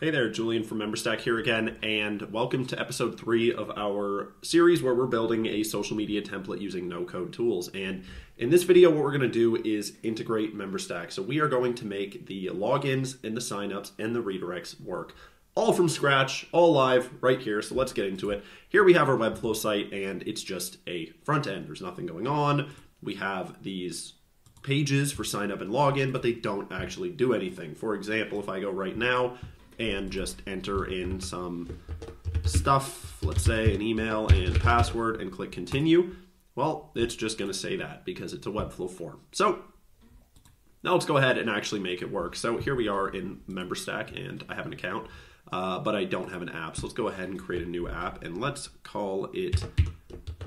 Hey there, Julian from MemberStack here again, and welcome to episode 3 of our series where we're building a social media template using no-code tools. And in this video, what we're going to do is integrate MemberStack. So we are going to make the logins and the signups and the redirects work all from scratch, all live right here. So let's get into it. Here we have our Webflow site, and it's just a front end. There's nothing going on. We have these pages for sign up and login, but they don't actually do anything. For example, if I go right now and just enter in some stuff, let's say an email and password, and click continue, well, it's just going to say that because it's a Webflow form. So now let's go ahead and actually make it work. So here we are in MemberStack, and I have an account, but I don't have an app. So let's go ahead and create a new app, and let's call it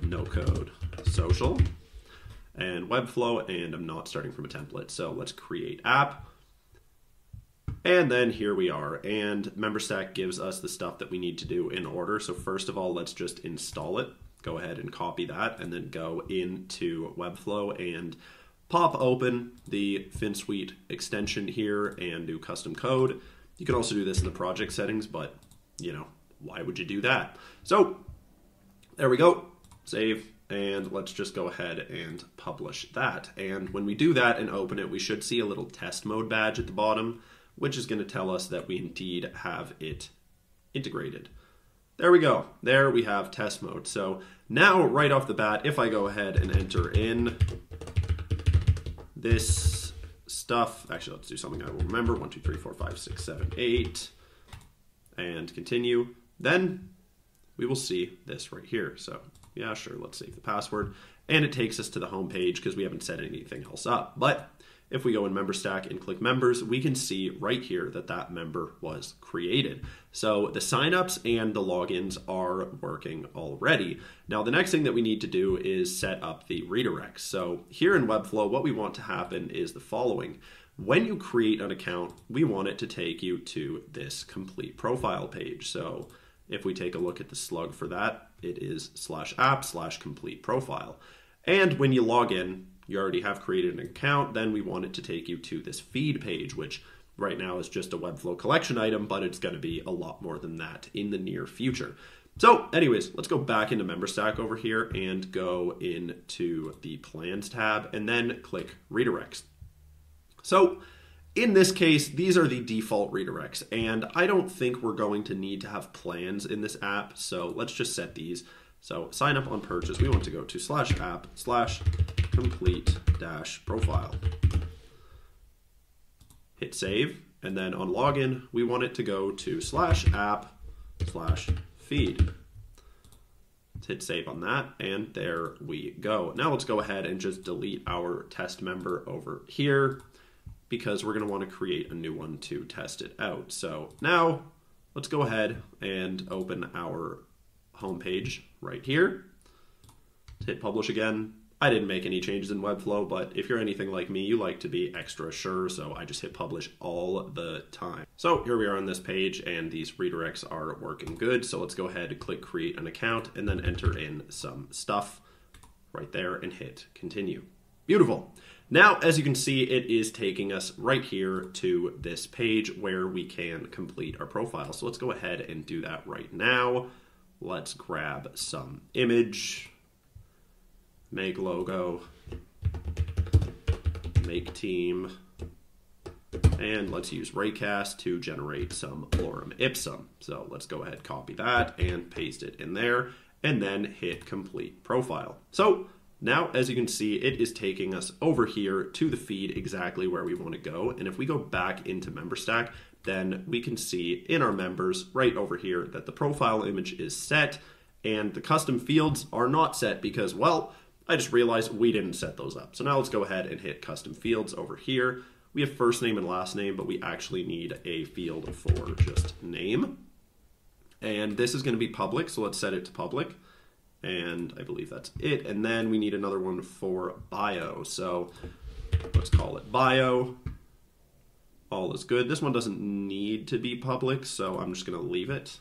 No Code Social and Webflow, and I'm not starting from a template. So let's create app. And then here we are, and MemberStack gives us the stuff that we need to do in order. So first of all, let's just install it. Go ahead and copy that, and then go into Webflow and pop open the FinSuite extension here and do custom code. You can also do this in the project settings, but you know, why would you do that? So there we go, save, and let's just go ahead and publish that. And when we do that and open it, we should see a little test mode badge at the bottom, which is going to tell us that we indeed have it integrated. There we go. There we have test mode. So now right off the bat, if I go ahead and enter in this stuff, actually let's do something I will remember, 1, 2, 3, 4, 5, 6, 7, 8, and continue, then we will see this right here. So yeah, sure, let's save the password. And it takes us to the home page because we haven't set anything else up. But if we go in MemberStack and click members, we can see right here that that member was created. So the signups and the logins are working already. Now the next thing that we need to do is set up the redirects. So here in Webflow, what we want to happen is the following. When you create an account, we want it to take you to this complete profile page. So if we take a look at the slug for that, it is /app/complete profile. And when you log in, you already have created an account, then we want it to take you to this feed page, which right now is just a Webflow collection item, but it's going to be a lot more than that in the near future. So anyways, let's go back into MemberStack over here and go into the plans tab and then click redirects. So in this case, these are the default redirects, and I don't think we're going to need to have plans in this app, so let's just set these. So sign up on purchase, we want to go to /app/complete-profile. Hit save, and then on login, we want it to go to /app/feed. Let's hit save on that, and there we go. Now let's go ahead and just delete our test member over here because we're going to want to create a new one to test it out. So now let's go ahead and open our home page right here. Hit publish again. I didn't make any changes in Webflow, but if you're anything like me, you like to be extra sure, so I just hit publish all the time. So here we are on this page, and these redirects are working good. So let's go ahead and click create an account and then enter in some stuff right there and hit continue. Beautiful. Now, as you can see, it is taking us right here to this page where we can complete our profile. So let's go ahead and do that right now. Let's grab some image, make logo, make team, and let's use Raycast to generate some lorem ipsum. So let's go ahead, copy that and paste it in there, and then hit complete profile. So now, as you can see, it is taking us over here to the feed exactly where we want to go. And if we go back into MemberStack, then we can see in our members right over here that the profile image is set and the custom fields are not set because, well, I just realized we didn't set those up. So now let's go ahead and hit custom fields over here. We have first name and last name, but we actually need a field for just name. And this is going to be public, so let's set it to public. And I believe that's it. And then we need another one for bio. So let's call it bio. All is good. This one doesn't need to be public, so I'm just going to leave it.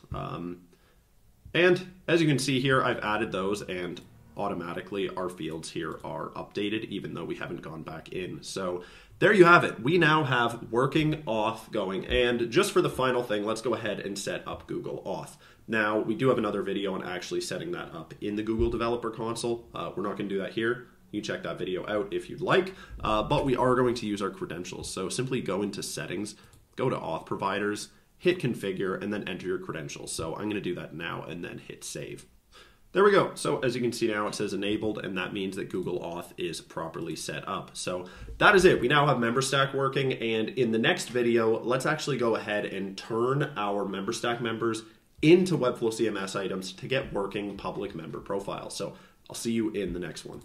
And as you can see here, I've added those, and automatically our fields here are updated, even though we haven't gone back in. So there you have it. We now have working auth going. And just for the final thing, let's go ahead and set up Google Auth. Now, we do have another video on actually setting that up in the Google Developer Console. We're not going to do that here. You check that video out if you'd like, but we are going to use our credentials. So simply go into Settings, go to Auth Providers, hit Configure, and then enter your credentials. So I'm going to do that now and then hit Save. There we go. So as you can see now, it says enabled, and that means that Google Auth is properly set up. So that is it. We now have MemberStack working, and in the next video, let's actually go ahead and turn our MemberStack members into Webflow CMS items to get working public member profiles. So I'll see you in the next one.